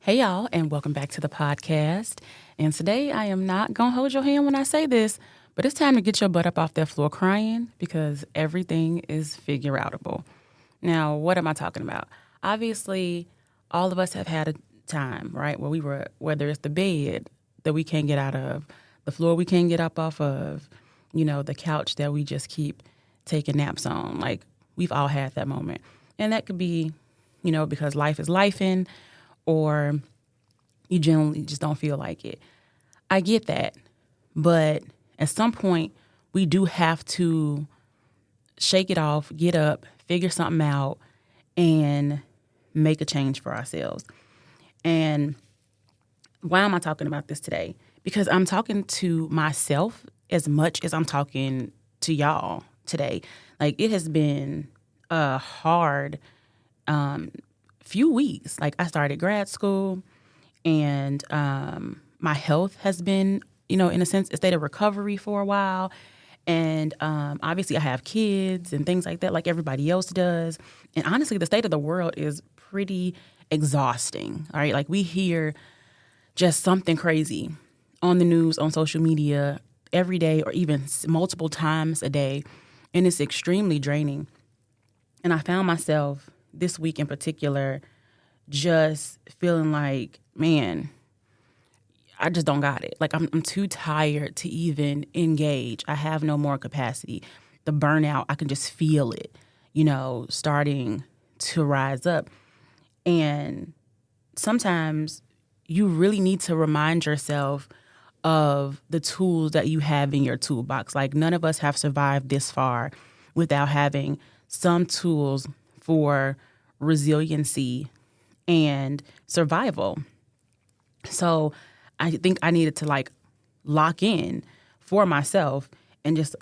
Hey, y'all, and welcome back to the podcast. And today I am not going to hold your hand when I say this, but it's time to get your butt up off that floor crying because everything is figureoutable. Now, what am I talking about? Obviously, all of us have had a time, right, whether it's the bed that we can't get out of, the floor we can't get up off of, the couch that we just keep taking naps on. Like, we've all had that moment. And that could be, because life is lifing, or you generally just don't feel like it. I get that. But at some point, we do have to shake it off, get up, figure something out, and make a change for ourselves. And why am I talking about this today? Because I'm talking to myself as much as I'm talking to y'all today. Like, it has been a hard few weeks. Like, I started grad school, and my health has been, in a sense, a state of recovery for a while. And obviously, I have kids and things like that, like everybody else does. And honestly, the state of the world is pretty exhausting. All right, like, we hear just something crazy on the news, on social media every day, or even multiple times a day, and it's extremely draining. And I found myself this week in particular just feeling like, man, I just don't got it. Like, I'm too tired to even engage. I have no more capacity. The burnout, I can just feel it, starting to rise up. And sometimes you really need to remind yourself of the tools that you have in your toolbox. Like, none of us have survived this far without having some tools for resiliency and survival. So I think I needed to lock in for myself and just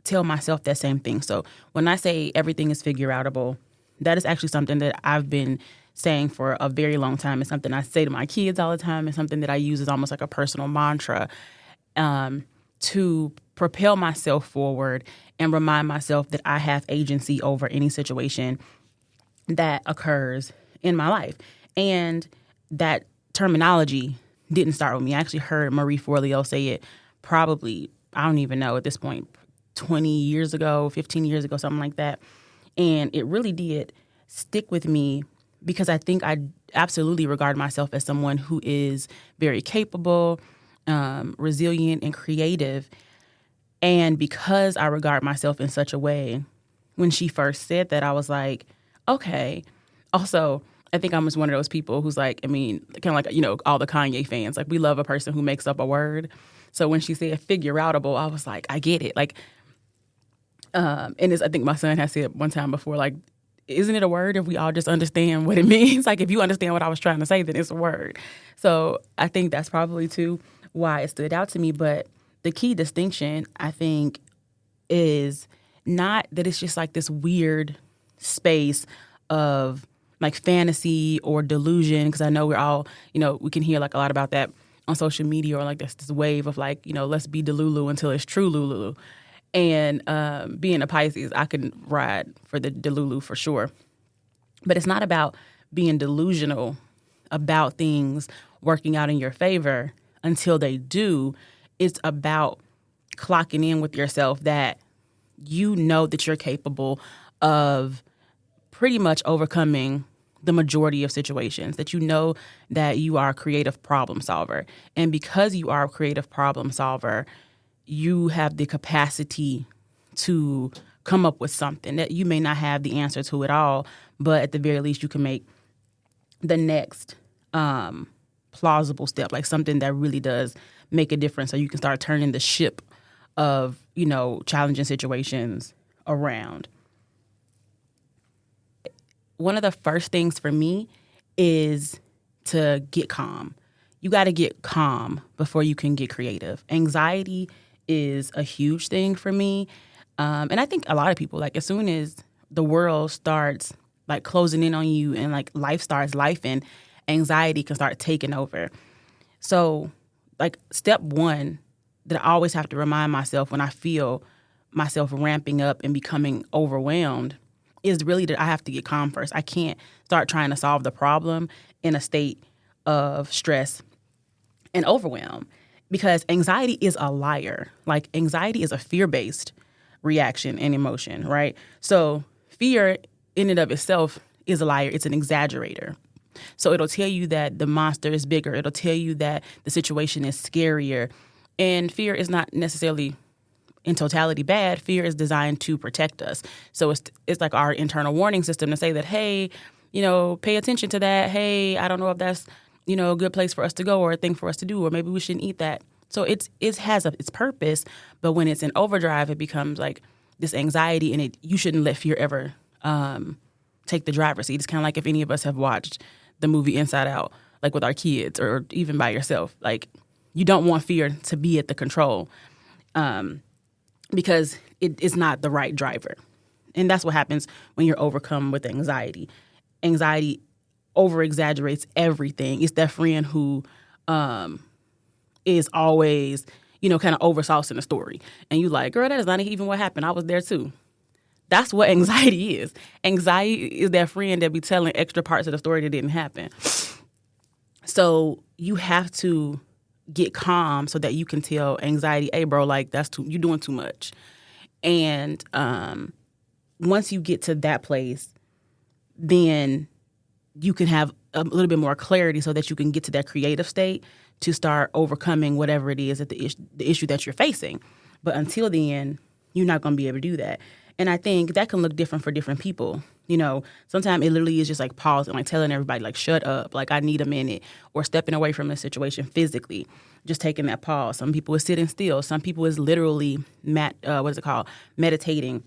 tell myself that same thing. So when I say everything is figureoutable, that is actually something that I've been saying for a very long time. It's something I say to my kids all the time. It's something that I use as almost like a personal mantra to propel myself forward and remind myself that I have agency over any situation that occurs in my life. And that terminology didn't start with me. I actually heard Marie Forleo say it probably, I don't even know at this point, 20 years ago, 15 years ago, something like that. And it really did stick with me because I think I absolutely regard myself as someone who is very capable, resilient, and creative. And because I regard myself in such a way, when she first said that, I was like, okay. Also, I think I'm just one of those people who's like, kind of like, all the Kanye fans. Like, we love a person who makes up a word. So when she said figureoutable, I was like, I get it. Like, and I think my son has said one time before, like, isn't it a word if we all just understand what it means? Like, if you understand what I was trying to say, then it's a word. So I think that's probably, too, why it stood out to me. But the key distinction, I think, is not that it's just like this weird space of like fantasy or delusion, because I know we're all, we can hear like a lot about that on social media, or like this wave of like, let's be Delulu until it's true Lulu. And being a Pisces, I can ride for the Delulu for sure. But it's not about being delusional about things working out in your favor until they do. It's about clocking in with yourself that you know that you're capable of pretty much overcoming the majority of situations, that you know that you are a creative problem solver. And because you are a creative problem solver, you have the capacity to come up with something that you may not have the answer to at all, but at the very least you can make the next plausible step, like something that really does make a difference, so you can start turning the ship of, challenging situations around. One of the first things for me is to get calm. You got to get calm before you can get creative. Anxiety is a huge thing for me. And I think a lot of people, like, as soon as the world starts like closing in on you and like life starts lifing, anxiety can start taking over. So like step one that I always have to remind myself when I feel myself ramping up and becoming overwhelmed is really that I have to get calm first. I can't start trying to solve the problem in a state of stress and overwhelm, because anxiety is a liar. Like, anxiety is a fear-based reaction and emotion, right? So fear in and of itself is a liar. It's an exaggerator. So it'll tell you that the monster is bigger. It'll tell you that the situation is scarier. And fear is not necessarily in totality bad. Fear is designed to protect us. So it's like our internal warning system to say that, hey, pay attention to that. Hey, I don't know if that's, a good place for us to go or a thing for us to do, or maybe we shouldn't eat that. So it has its purpose, but when it's in overdrive, it becomes like this anxiety, and you shouldn't let fear ever take the driver's seat. It's kind of like if any of us have watched the movie Inside Out, like with our kids or even by yourself. Like, you don't want fear to be at the control because it is not the right driver. And that's what happens when you're overcome with anxiety. Anxiety over-exaggerates everything. It's that friend who is always, kind of oversaucing the story. And you like, girl, that is not even what happened. I was there too. That's what anxiety is. Anxiety is that friend that be telling extra parts of the story that didn't happen. So you have to get calm so that you can tell anxiety, hey, bro, like, you're doing too much. And once you get to that place, then you can have a little bit more clarity so that you can get to that creative state to start overcoming whatever it is that the issue that you're facing. But until then, you're not going to be able to do that. And I think that can look different for different people. Sometimes it literally is just like pausing, like telling everybody, like, shut up, like, I need a minute, or stepping away from the situation physically, just taking that pause. Some people is sitting still. Some people is literally, meditating,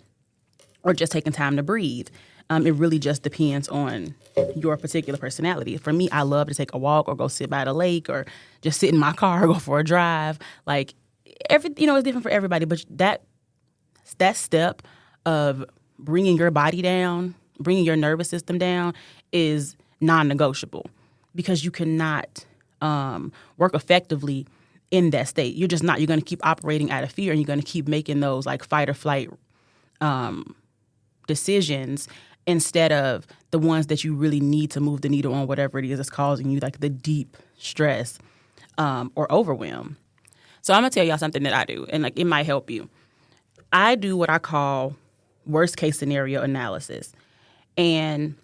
or just taking time to breathe. It really just depends on your particular personality. For me, I love to take a walk or go sit by the lake or just sit in my car or go for a drive. Like, it's different for everybody. But that step of bringing your body down, bringing your nervous system down is non-negotiable, because you cannot work effectively in that state. You're just not. You're going to keep operating out of fear, and you're going to keep making those like fight or flight decisions instead of the ones that you really need to move the needle on whatever it is that's causing you like the deep stress or overwhelm. So I'm going to tell y'all something that I do, and like it might help you. I do what I call worst case scenario analysis. And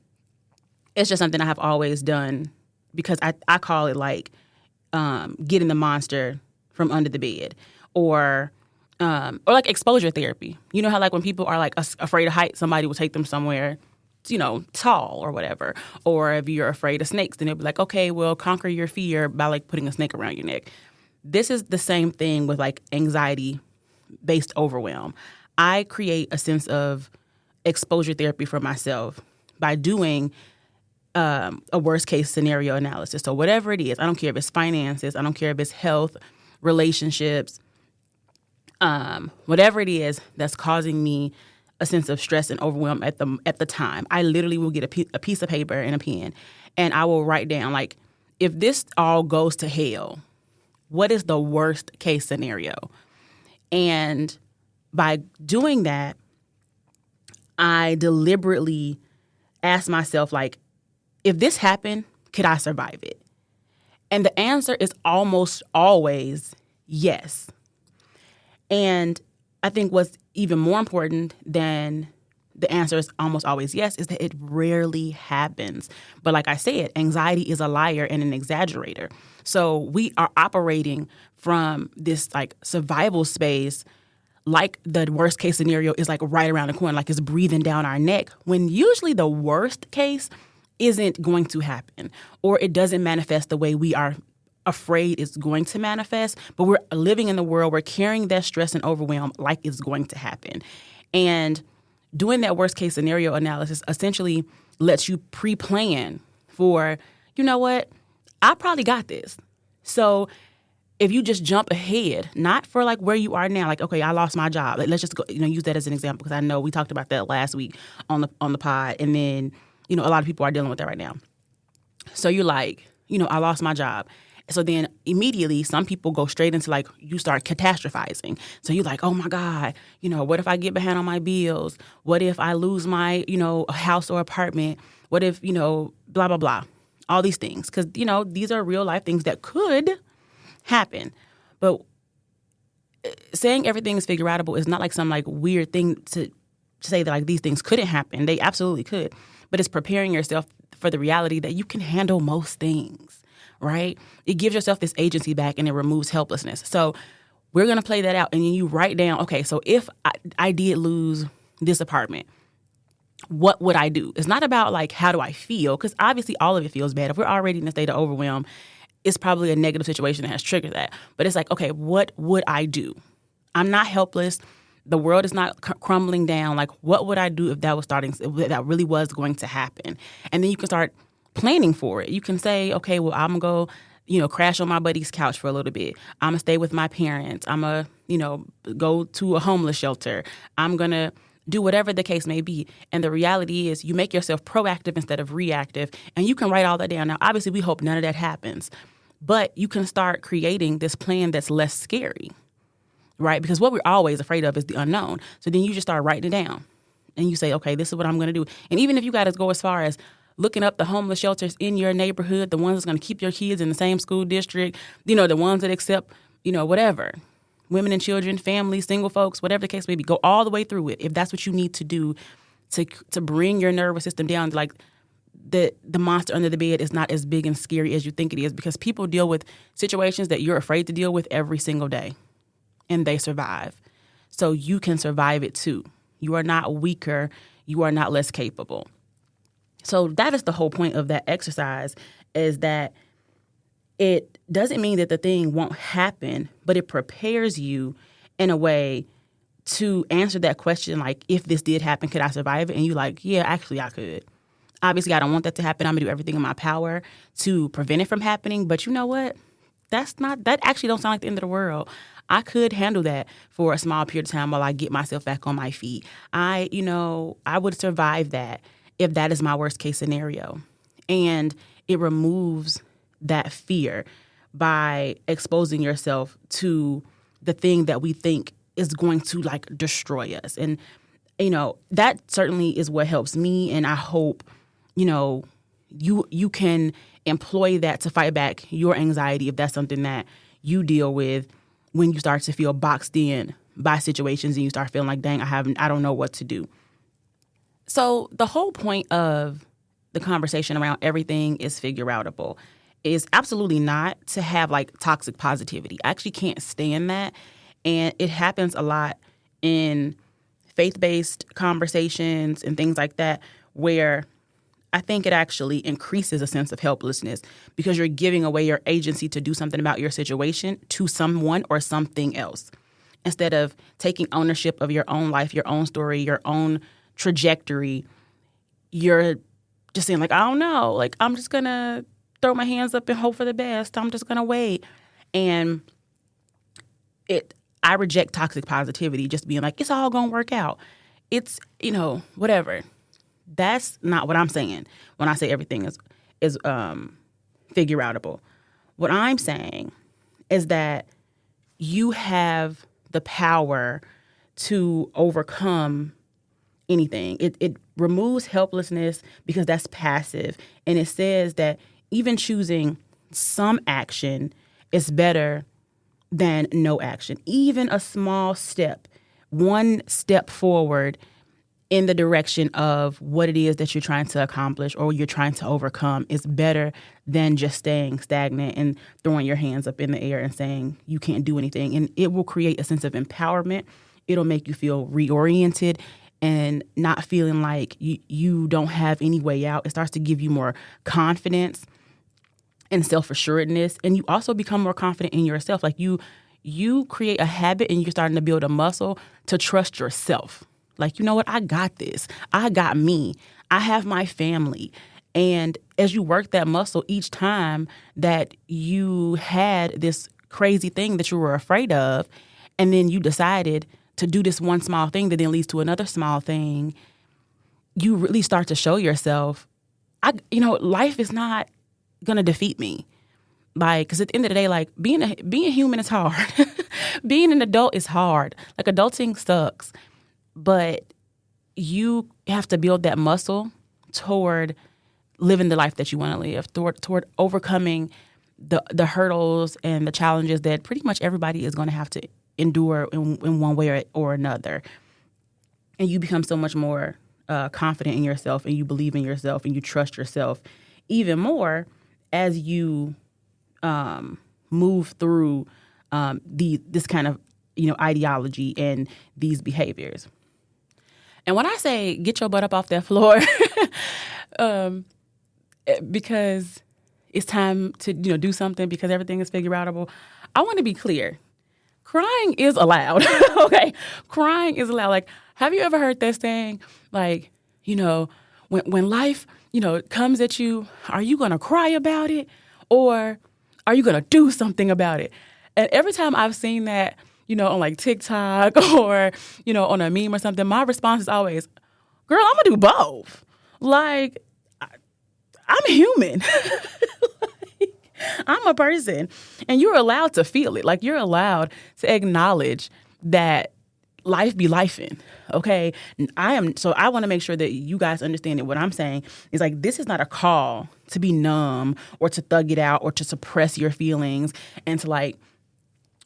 it's just something I have always done because I call it like getting the monster from under the bed, or like exposure therapy. You know how like when people are like afraid of heights, somebody will take them somewhere, tall or whatever. Or if you're afraid of snakes, then they'll be like, okay, well, conquer your fear by like putting a snake around your neck. This is the same thing with like anxiety-based overwhelm. I create a sense of exposure therapy for myself by doing a worst-case scenario analysis. So whatever it is, I don't care if it's finances, I don't care if it's health, relationships, whatever it is that's causing me a sense of stress and overwhelm at the time, I literally will get a piece of paper and a pen, and I will write down, like, if this all goes to hell, what is the worst-case scenario? And by doing that, I deliberately ask myself, like, if this happened, could I survive it? And the answer is almost always yes. And I think what's even more important than the answer is almost always yes is that it rarely happens. But like I said, anxiety is a liar and an exaggerator. So we are operating from this like survival space, like the worst case scenario is like right around the corner, like it's breathing down our neck, when usually the worst case isn't going to happen, or it doesn't manifest the way we are afraid it's going to manifest. But we're living in the world, we're carrying that stress and overwhelm like it's going to happen. And doing that worst case scenario analysis essentially lets you pre-plan for, you know what, I probably got this. So if you just jump ahead, not for like where you are now, like, okay, I lost my job. Like, let's just go, use that as an example, because I know we talked about that last week on the pod. And then, a lot of people are dealing with that right now. So you're like, I lost my job. So then immediately some people go straight into like, you start catastrophizing. So you're like, oh my God, what if I get behind on my bills? What if I lose my, house or apartment? What if, blah, blah, blah. all these things. Because, these are real life things that could happen. But saying everything is figureoutable is not like some like weird thing to say that like these things couldn't happen. They absolutely could. But it's preparing yourself for the reality that you can handle most things, right? It gives yourself this agency back and it removes helplessness. So we're going to play that out. And then you write down, okay, so if I did lose this apartment, what would I do? It's not about like, how do I feel? Because obviously all of it feels bad. If we're already in a state of overwhelm, it's probably a negative situation that has triggered that. But it's like, okay, what would I do? I'm not helpless. The world is not crumbling down. Like, what would I do if that really was going to happen? And then you can start planning for it. You can say, okay, well, I'm going to go, crash on my buddy's couch for a little bit. I'm going to stay with my parents. I'm going to, go to a homeless shelter. I'm going to do whatever the case may be. And the reality is you make yourself proactive instead of reactive. And you can write all that down. Now, obviously, we hope none of that happens. But you can start creating this plan that's less scary, right? Because what we're always afraid of is the unknown. So then you just start writing it down. And you say, okay, this is what I'm going to do. And even if you got to go as far as looking up the homeless shelters in your neighborhood, the ones that's going to keep your kids in the same school district, the ones that accept, whatever, women and children, families, single folks, whatever the case may be, go all the way through it if that's what you need to do to bring your nervous system down. Like the monster under the bed is not as big and scary as you think it is, because people deal with situations that you're afraid to deal with every single day, and they survive. So you can survive it too. You are not weaker. You are not less capable. So that is the whole point of that exercise, is that it doesn't mean that the thing won't happen, but it prepares you in a way to answer that question, like, if this did happen, could I survive it? And you're like, yeah, actually I could. Obviously, I don't want that to happen. I'm going to do everything in my power to prevent it from happening. But you know what? That actually don't sound like the end of the world. I could handle that for a small period of time while I get myself back on my feet. I would survive that if that is my worst case scenario. And it removes that fear by exposing yourself to the thing that we think is going to like destroy us. And, that certainly is what helps me. And I hope, you can employ that to fight back your anxiety if that's something that you deal with when you start to feel boxed in by situations and you start feeling like, dang, I don't know what to do. So the whole point of the conversation around everything is figureoutable is absolutely not to have like toxic positivity. I actually can't stand that. And it happens a lot in faith-based conversations and things like that, where I think it actually increases a sense of helplessness because you're giving away your agency to do something about your situation to someone or something else, instead of taking ownership of your own life, your own story, your own trajectory. You're just saying like, I don't know, like, I'm just going to throw my hands up and hope for the best. I'm just going to wait. And I reject toxic positivity, just being like, it's all going to work out. It's, whatever. That's not what I'm saying when I say everything is figureoutable. What I'm saying is that you have the power to overcome anything. It removes helplessness because that's passive. And it says that even choosing some action is better than no action. Even a small step, one step forward in the direction of what it is that you're trying to accomplish or you're trying to overcome is better than just staying stagnant and throwing your hands up in the air and saying you can't do anything. And it will create a sense of empowerment. It'll make you feel reoriented and not feeling like you don't have any way out. It starts to give you more confidence and self-assuredness. And you also become more confident in yourself. Like you create a habit and you're starting to build a muscle to trust yourself. Like, you know what? I got this. I got me. I have my family. And as you work that muscle each time that you had this crazy thing that you were afraid of, and then you decided to do this one small thing that then leads to another small thing, you really start to show yourself, life is not going to defeat me. Like, because at the end of the day, like, being a human is hard. Being an adult is hard. Like, adulting sucks. But you have to build that muscle toward living the life that you want to live, toward overcoming the hurdles and the challenges that pretty much everybody is going to have to endure in one way or another. And you become so much more confident in yourself, and you believe in yourself, and you trust yourself even more as you move through this kind of ideology and these behaviors. And when I say get your butt up off that floor, because it's time to do something because everything is figureoutable, I want to be clear. Crying is allowed. Okay, crying is allowed. Like, have you ever heard that saying? Like, when life comes at you, are you gonna cry about it, or are you gonna do something about it? And every time I've seen that, on like TikTok or on a meme or something, my response is always, "Girl, I'm gonna do both." Like, I'm human. I'm a person, and you're allowed to feel it. Like, you're allowed to acknowledge that life be lifing, okay? So I want to make sure that you guys understand that what I'm saying is, like, this is not a call to be numb or to thug it out or to suppress your feelings and to, like,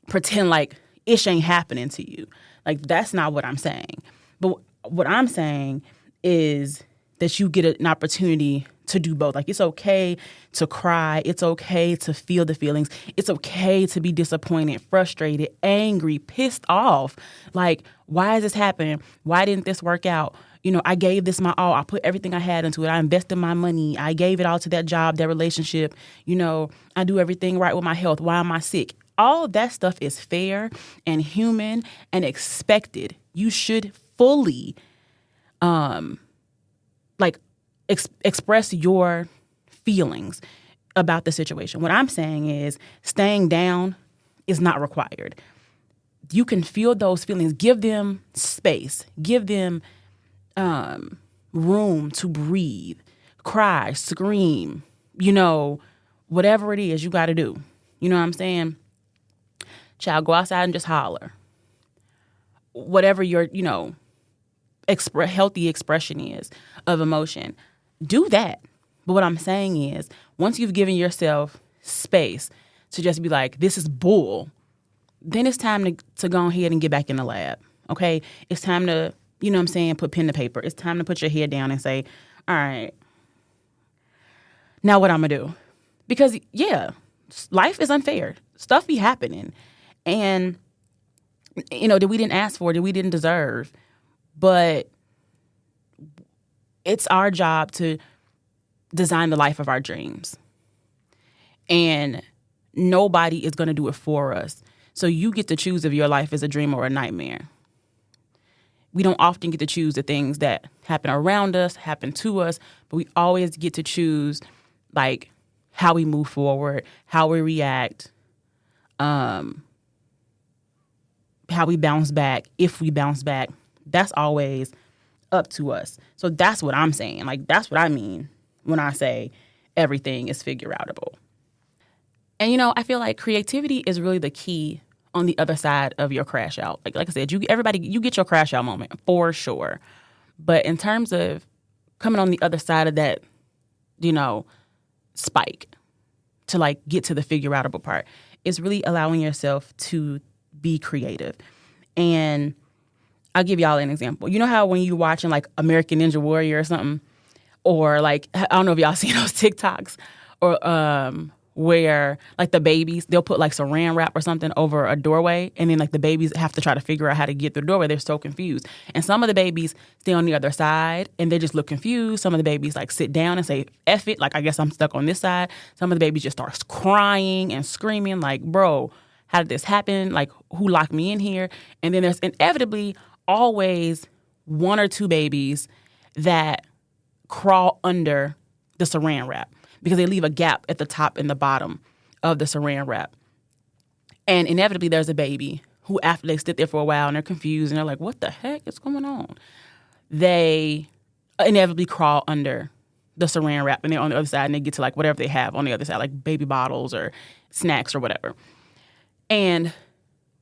pretend like ish ain't happening to you. Like, that's not what I'm saying. But what I'm saying is that you get an opportunity to do both. Like, it's okay to cry. It's okay to feel the feelings. It's okay to be disappointed, frustrated, angry, pissed off. Like, why is this happening? Why didn't this work out? I gave this my all. I put everything I had into it. I invested my money. I gave it all to that job, that relationship. I do everything right with my health. Why am I sick? All of that stuff is fair and human and expected. You should fully express your feelings about the situation. What I'm saying is staying down is not required. You can feel those feelings. Give them space. Give them room to breathe. Cry, scream, whatever it is you got to do. You know what I'm saying? Child, go outside and just holler. Whatever your, healthy expression is of emotion, do that. But what I'm saying is, once you've given yourself space to just be like, this is bull, then it's time to go ahead and get back in the lab, okay? It's time to, put pen to paper. It's time to put your head down and say, all right, now what I'm going to do? Because, yeah, life is unfair. Stuff be happening. And, that we didn't ask for, that we didn't deserve. But it's our job to design the life of our dreams. And nobody is going to do it for us. So you get to choose if your life is a dream or a nightmare. We don't often get to choose the things that happen around us, happen to us, but we always get to choose, like, how we move forward, how we react, how we bounce back, if we bounce back. That's always up to us. So that's what I'm saying. Like, that's what I mean when I say everything is figureoutable. And, I feel like creativity is really the key on the other side of your crash out. Like I said, you get your crash out moment for sure. But in terms of coming on the other side of that, spike to, like, get to the figureoutable part, it's really allowing yourself to be creative. And I'll give y'all an example. You know how when you're watching, like, American Ninja Warrior or something, or, like, I don't know if y'all seen those TikToks, or where, like, the babies, they'll put, like, saran wrap or something over a doorway, and then, like, the babies have to try to figure out how to get through the doorway. They're so confused. And some of the babies stay on the other side, and they just look confused. Some of the babies, like, sit down and say, F it, like, I guess I'm stuck on this side. Some of the babies just start crying and screaming, like, bro, how did this happen? Like, who locked me in here? And then there's inevitably always one or two babies that crawl under the saran wrap because they leave a gap at the top and the bottom of the saran wrap. And inevitably there's a baby who, after they sit there for a while and they're confused and they're like, what the heck is going on? They inevitably crawl under the saran wrap and they're on the other side and they get to, like, whatever they have on the other side, like baby bottles or snacks or whatever. And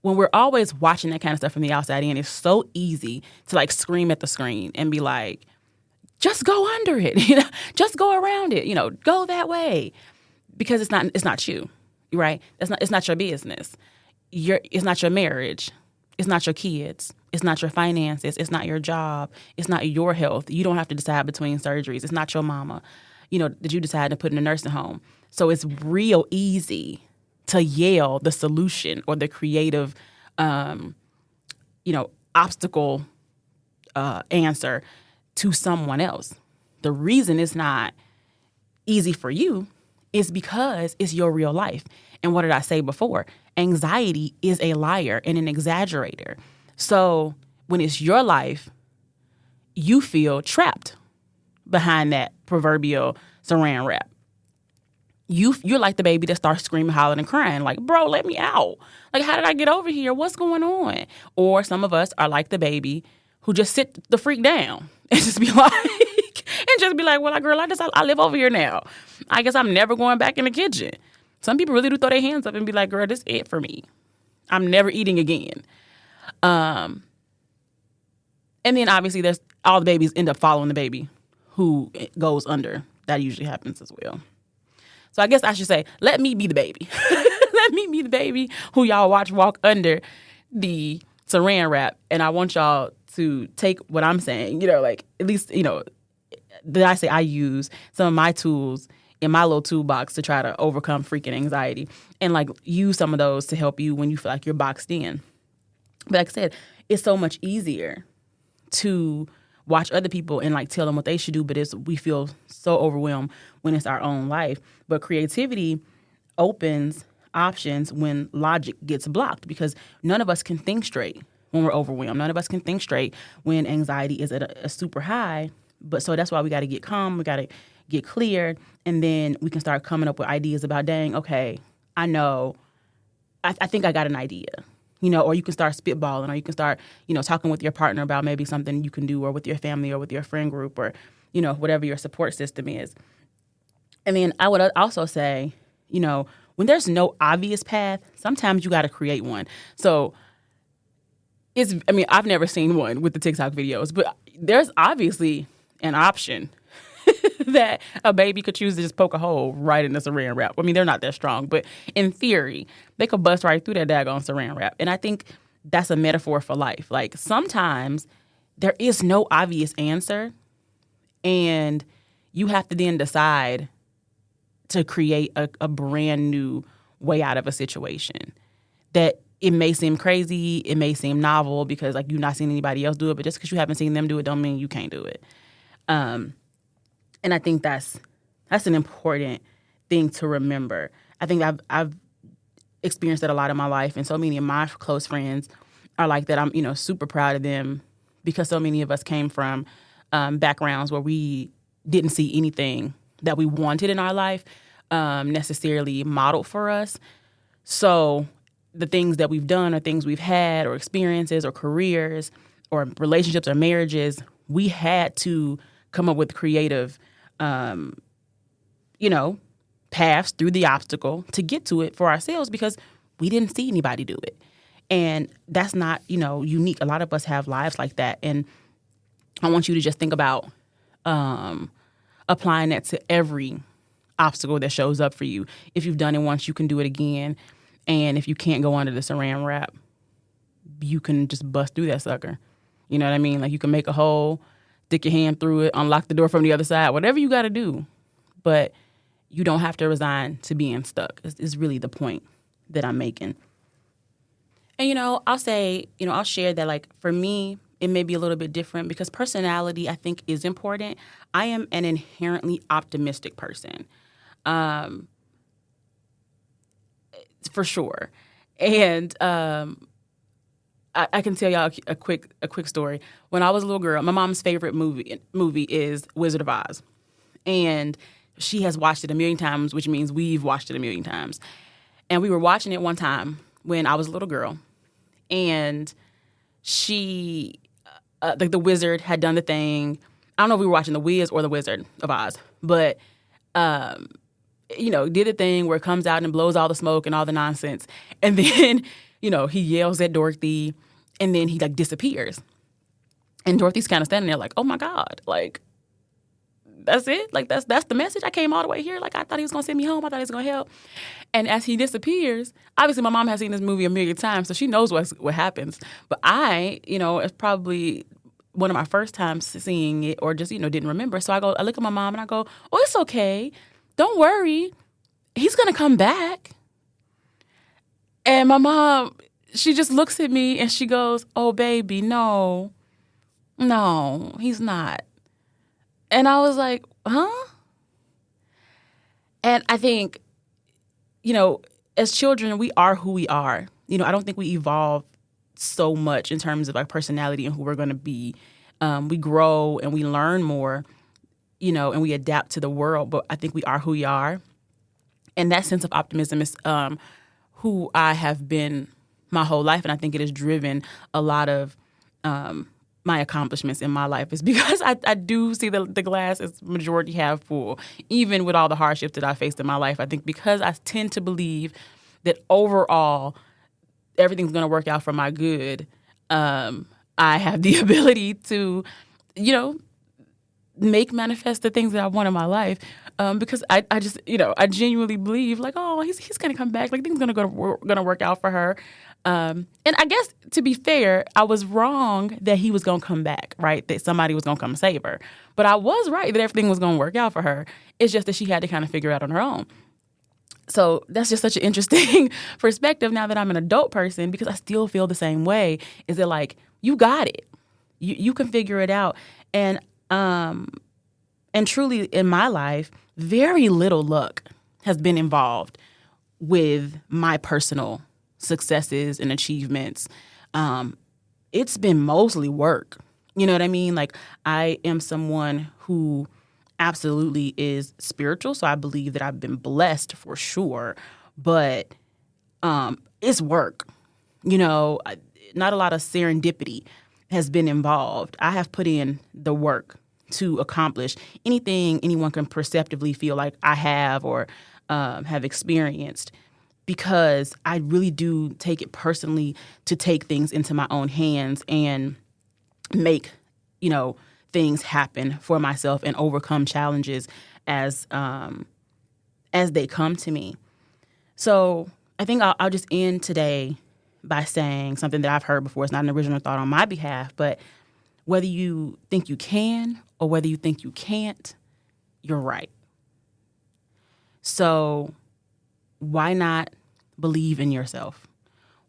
when we're always watching that kind of stuff from the outside in, it's so easy to, like, scream at the screen and be like, just go under it, just go around it, go that way, because it's not you, right? It's not your business. It's not your marriage. It's not your kids. It's not your finances. It's not your job. It's not your health. You don't have to decide between surgeries. It's not your mama, that you decide to put in a nursing home. So it's real easy to yell the solution or the creative, obstacle answer to someone else. The reason it's not easy for you is because it's your real life. And what did I say before? Anxiety is a liar and an exaggerator. So when it's your life, you feel trapped behind that proverbial saran wrap. You're like the baby that starts screaming, hollering, and crying, like, bro, let me out. Like, how did I get over here? What's going on? Or some of us are like the baby who just sit the freak down and just be like, well, girl, I live over here now. I guess I'm never going back in the kitchen. Some people really do throw their hands up and be like, girl, this is it for me. I'm never eating again. And then obviously there's all the babies end up following the baby who goes under. That usually happens as well. So I guess I should say, let me be the baby. Let me be the baby who y'all watch walk under the saran wrap. And I want y'all to take what I'm saying, at least, that I say I use some of my tools in my little toolbox to try to overcome freaking anxiety and use some of those to help you when you feel like you're boxed in. But like I said, it's so much easier to watch other people and tell them what they should do, but we feel so overwhelmed when it's our own life. But creativity opens options when logic gets blocked, because none of us can think straight when we're overwhelmed. None of us can think straight when anxiety is at a super high. But so that's why we got to get calm. We got to get clear, and then we can start coming up with ideas about, dang, okay, I know, I think I got an idea. Or you can start spitballing, or you can start, talking with your partner about maybe something you can do, or with your family, or with your friend group, or, whatever your support system is. And then I would also say, when there's no obvious path, sometimes you got to create one. So I've never seen one with the TikTok videos, but there's obviously an option that a baby could choose to just poke a hole right in the saran wrap. They're not that strong, but in theory, they could bust right through that daggone saran wrap. And I think that's a metaphor for life. Sometimes there is no obvious answer, and you have to then decide to create a brand new way out of a situation. That it may seem crazy, it may seem novel because you've not seen anybody else do it, but just because you haven't seen them do it don't mean you can't do it. And I think that's an important thing to remember. I think I've experienced that a lot in my life, and so many of my close friends are like that. I'm super proud of them, because so many of us came from backgrounds where we didn't see anything that we wanted in our life necessarily modeled for us. So the things that we've done, or things we've had, or experiences, or careers, or relationships, or marriages, we had to come up with creative paths through the obstacle to get to it for ourselves, because we didn't see anybody do it. And that's not, unique. A lot of us have lives like that. And I want you to just think about applying that to every obstacle that shows up for you. If you've done it once, you can do it again. And if you can't go under the saran wrap, you can just bust through that sucker. You know what I mean? You can make a hole, stick your hand through it, unlock the door from the other side, whatever you got to do. But you don't have to resign to being stuck. Is really the point that I'm making. And, I'll say, I'll share that, for me, it may be a little bit different, because personality, I think, is important. I am an inherently optimistic person, for sure. And I can tell y'all a quick story. When I was a little girl, my mom's favorite movie is Wizard of Oz. And she has watched it a million times, which means we've watched it a million times. And we were watching it one time when I was a little girl. And she, the wizard had done the thing. I don't know if we were watching The Wiz or The Wizard of Oz. But, did the thing where it comes out and blows all the smoke and all the nonsense. And then, he yells at Dorothy, and then he disappears. And Dorothy's kind of standing there like, oh my God, that's it? Like, that's the message? I came all the way here. Like, I thought he was going to send me home. I thought he was going to help. And as he disappears, obviously my mom has seen this movie a million times, so she knows what happens. But it's probably one of my first times seeing it, or just, didn't remember. So I look at my mom and I go, oh, it's okay. Don't worry. He's going to come back. And my mom, she just looks at me and she goes, oh, baby, no, he's not. And I was like, huh? And I think, as children, we are who we are. I don't think we evolve so much in terms of our personality and who we're going to be. We grow and we learn more, and we adapt to the world. But I think we are who we are. And that sense of optimism is who I have been my whole life. And I think it has driven a lot of my accomplishments in my life, is because I do see the glass as majority half full, even with all the hardships that I faced in my life. I think because I tend to believe that overall everything's going to work out for my good, I have the ability to, make manifest the things that I want in my life, because I just, I genuinely believe, like, oh, he's going to come back. Like, things going to work out for her. And I guess, to be fair, I was wrong that he was going to come back, right? That somebody was going to come save her. But I was right that everything was going to work out for her. It's just that she had to kind of figure it out on her own. So that's just such an interesting perspective now that I'm an adult person, because I still feel the same way. Is that, like, you got it. You can figure it out. And truly in my life, very little luck has been involved with my personal successes and achievements. It's been mostly work. You know what I mean? Like, I am someone who absolutely is spiritual, so I believe that I've been blessed for sure. But it's work. Not a lot of serendipity has been involved. I have put in the work to accomplish anything anyone can perceptively feel like I have or have experienced, because I really do take it personally to take things into my own hands and make, things happen for myself and overcome challenges as they come to me. So I think I'll just end today by saying something that I've heard before. It's not an original thought on my behalf, but whether you think you can or whether you think you can't, you're right. So why not believe in yourself?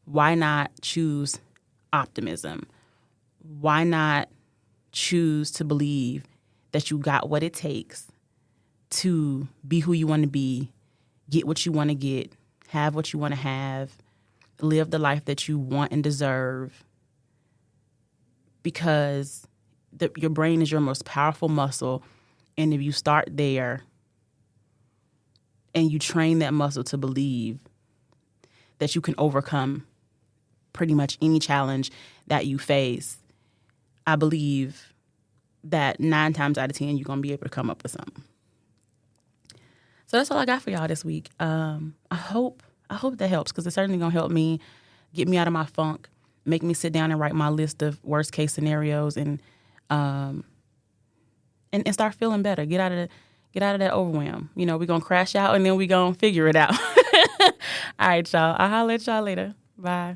Why not choose optimism? Why not choose to believe that you got what it takes to be who you want to be, get what you want to get, have what you want to have, live the life that you want and deserve? Because your brain is your most powerful muscle, and if you start there and you train that muscle to believe that you can overcome pretty much any challenge that you face, I believe that 9 times out of 10, you're going to be able to come up with something. So that's all I got for y'all this week. I hope that helps, because it's certainly going to help me get me out of my funk, make me sit down and write my list of worst case scenarios, and start feeling better. Get out of that overwhelm. We're going to crash out and then we're going to figure it out. All right, y'all. I'll holler at y'all later. Bye.